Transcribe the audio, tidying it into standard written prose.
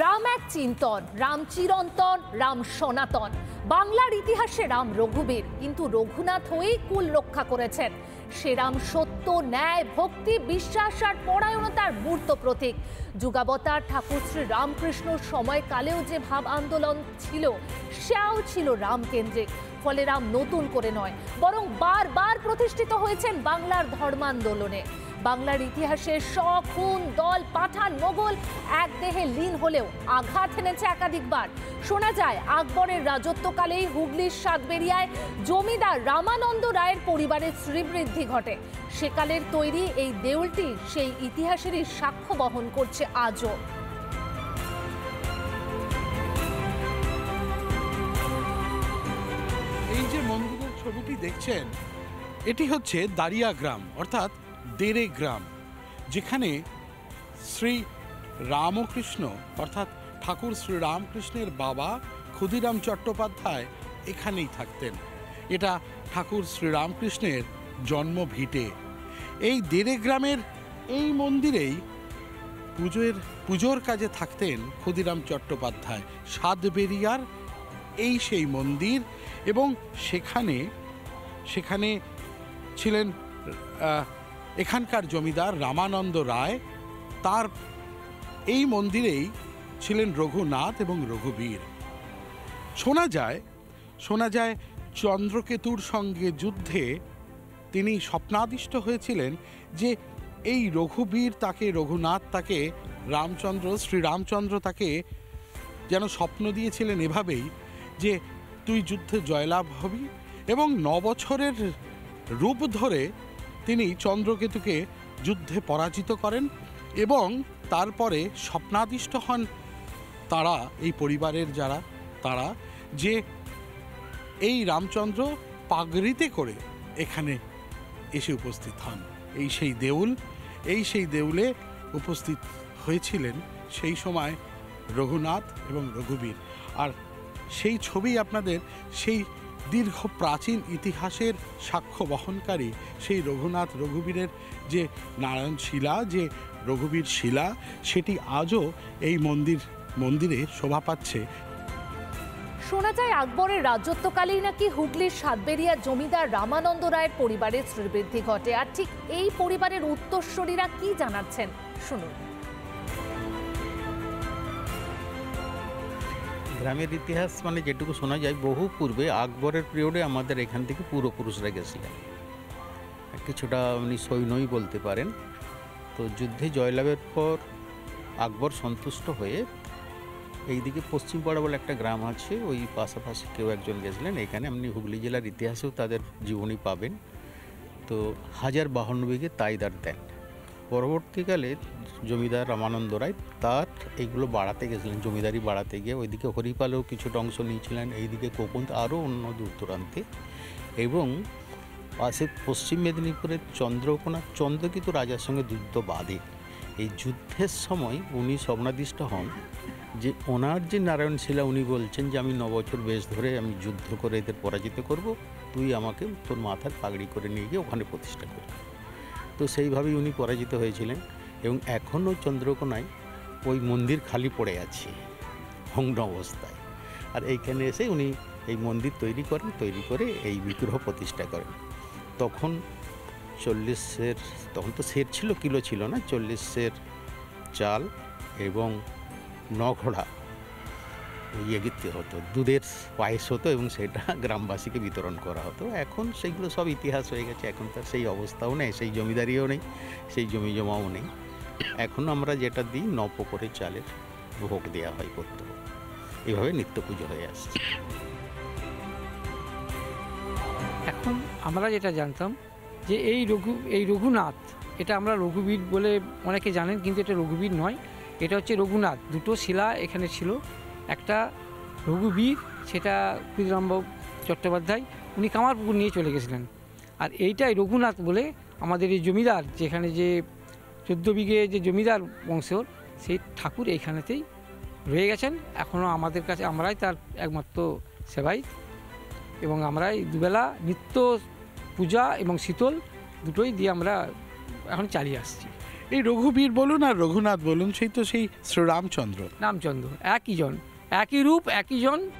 রাম এক চিন্তন, রাম চিরন্তন, রাম সনাতন। বাংলার ইতিহাসে রাম রঘুবীর, কিন্তু রঘুনাথ হয়েই কুল রক্ষা করেছেন। সে রাম সত্য, ন্যায়, ভক্তি, বিশ্বাস আর পরায়ণতার মূর্ত প্রতীক। যুগাবতার ঠাকুর শ্রী রামকৃষ্ণর সময়কালেও যে ভাব আন্দোলন ছিল, সেও ছিল রামকেন্দ্রিক। ফলে রাম নতুন করে নয়, বরং বারবার প্রতিষ্ঠিত হয়েছেন বাংলার ধর্মান্দোলনে। বাংলার ইতিহাসে খুন, দল, পাঠান, মোগল এক দেহে লীন হলেও আঘাত এনেছে একাধিকবার। শোনা যায় আকবরের রাজত্বকালেই হুগলির সাতবেরিয়ায় জমিদার রামানন্দ রায়ের পরিবারের শ্রীবৃদ্ধি ঘটে। সেকালের তৈরি এই দেউলটি সেই ইতিহাসেরই সাক্ষ্য বহন করছে আজও। এই যে মন্দিরের ছবিটি দেখছেন, এটি হচ্ছে দারিয়া গ্রাম অর্থাৎ দেরে গ্রাম, যেখানে শ্রী রামকৃষ্ণ অর্থাৎ ঠাকুর শ্রী রামকৃষ্ণের বাবা ক্ষুদিরাম চট্টোপাধ্যায় এখানেই থাকতেন। এটা ঠাকুর শ্রী রামকৃষ্ণের জন্মভিটে। এই দেরে গ্রামের এই মন্দিরেই পুজোর কাজে থাকতেন ক্ষুদিরাম চট্টোপাধ্যায়। সাতবেরিয়ার এই সেই মন্দির, এবং সেখানে ছিলেন এখানকার জমিদার রামানন্দ রায়। তার এই মন্দিরেই ছিলেন রঘুনাথ এবং রঘুবীর। শোনা যায় চন্দ্রকেতুর সঙ্গে যুদ্ধে তিনি স্বপ্নাদিষ্ট হয়েছিলেন যে এই রঘুনাথ তাকে শ্রীরামচন্দ্র তাকে যেন স্বপ্ন দিয়েছিলেন এভাবেই যে তুই যুদ্ধে জয়লাভ হবি, এবং 9 বছরের রূপ ধরে তিনি চন্দ্রকেতুকে যুদ্ধে পরাজিত করেন। এবং তারপরে স্বপ্নাদিষ্ট হন তারা, এই পরিবারের তারা যে এই রামচন্দ্র পাগড়িতে করে এখানে এসে উপস্থিত হন। এই সেই দেউলে উপস্থিত হয়েছিলেন সেই সময় রঘুনাথ এবং রঘুবীর। আর সেই ছবি আপনাদের সেই দীর্ঘ প্রাচীন ইতিহাসের সাক্ষ্য বহনকারী সেই রঘুনাথ রঘুবীরের যে নারায়ণ শিলা, যে রঘুবীর শিলা, সেটি আজও এই মন্দিরে শোভা পাচ্ছে। শোনা যায় আকবরের রাজত্বকালেই নাকি হুগলির সাতবেরিয়া জমিদার রামানন্দ রায়ের পরিবারের শ্রীবৃদ্ধি ঘটে। আর ঠিক এই পরিবারের উত্তরসূরিরা কি জানাচ্ছেন শুনুন। গ্রামের ইতিহাস মানে যেটুকু শোনা যায়, বহু পূর্বে আকবরের পিরিয়ডে আমাদের এখান থেকে পূর্বপুরুষরা গেছিলেন, কিছুটা উনি সৈন্যই বলতে পারেন। তো যুদ্ধে জয়লাভের পর আকবর সন্তুষ্ট হয়ে এইদিকে পশ্চিমপাড়া বলে একটা গ্রাম আছে, ওই পাশাপাশি কেউ একজন গেছিলেন। এখানে আপনি হুগলি জেলার ইতিহাসেও তাদের জীবনী পাবেন। তো 1052 বিঘে তাইদার দেন। পরবর্তীকালে জমিদার রামানন্দ রায় তার এইগুলো বাড়াতে গেছিলেন, জমিদারি বাড়াতে গিয়ে ওইদিকে হরিপালেও কিছুটা অংশ নিয়েছিলেন, এইদিকে কোকুন্দ, আরও অন্য দূর দূরান্তে। এবং পাশে পশ্চিম মেদিনীপুরের চন্দ্রকেতু রাজার সঙ্গে যুদ্ধ বাঁধে। এই যুদ্ধের সময় উনি স্বপ্নাদিষ্ট হন যে ওনার যে নারায়ণ শিলা, উনি বলছেন যে আমি 9 বছর বেশ ধরে আমি যুদ্ধ করে এদের পরাজিত করব, তুই আমাকে তোর মাথার পাগড়ি করে নিয়ে গিয়ে ওখানে প্রতিষ্ঠা করবি। তো সেইভাবেই উনি পরাজিত হয়েছিলেন। এবং এখনও চন্দ্রকোনায় ওই মন্দির খালি পড়ে আছে ভগ্ন অবস্থায়। আর এইখানে এসে উনি এই মন্দির তৈরি করে এই বিগ্রহ প্রতিষ্ঠা করেন। তখন 40 তখন তো সের ছিল, কিলো ছিল না, 40 চাল এবং 9 ঘোড়া দিতে হতো, দুধের পায়েস হতো, এবং সেটা গ্রামবাসীকে বিতরণ করা হতো। এখন সেইগুলো সব ইতিহাস হয়ে গেছে, এখন তার সেই অবস্থাও নেই, সেই জমিদারিও নেই, সেই জমি জমাও নেই। এখন আমরা যেটা দিই 9 করে চালের ভোগ দেওয়া হয় করতে, এইভাবে নিত্য পুজো হয়ে আসছে। এখন আমরা যেটা জানতাম যে এই রঘুনাথ, এটা আমরা রঘুবীর বলে অনেকে জানেন, কিন্তু এটা রঘুবীর নয়, এটা হচ্ছে রঘুনাথ। দুটো শিলা এখানে ছিল, একটা রঘুবীর, সেটা ক্ষুদিরামবাবু চট্টোপাধ্যায় উনি কামারপুকুর নিয়ে চলে গেছিলেন। আর এইটাই রঘুনাথ বলে আমাদের এই জমিদার, যেখানে যে 14 বিঘে যে জমিদার বংশের, সেই ঠাকুর এইখানেতেই রয়ে গেছেন এখনও আমাদের কাছে। আমরাই তার একমাত্র সেবায়িত, এবং আমরাই দুবেলা নিত্য পূজা এবং শীতল দুটোই দিয়ে আমরা এখন চালিয়ে আসছি। এই রঘুবীর বলুন আর রঘুনাথ বলুন, সেই তো সেই শ্রীরামচন্দ্র। রামচন্দ্র একই জন, একই রূপ একই জন,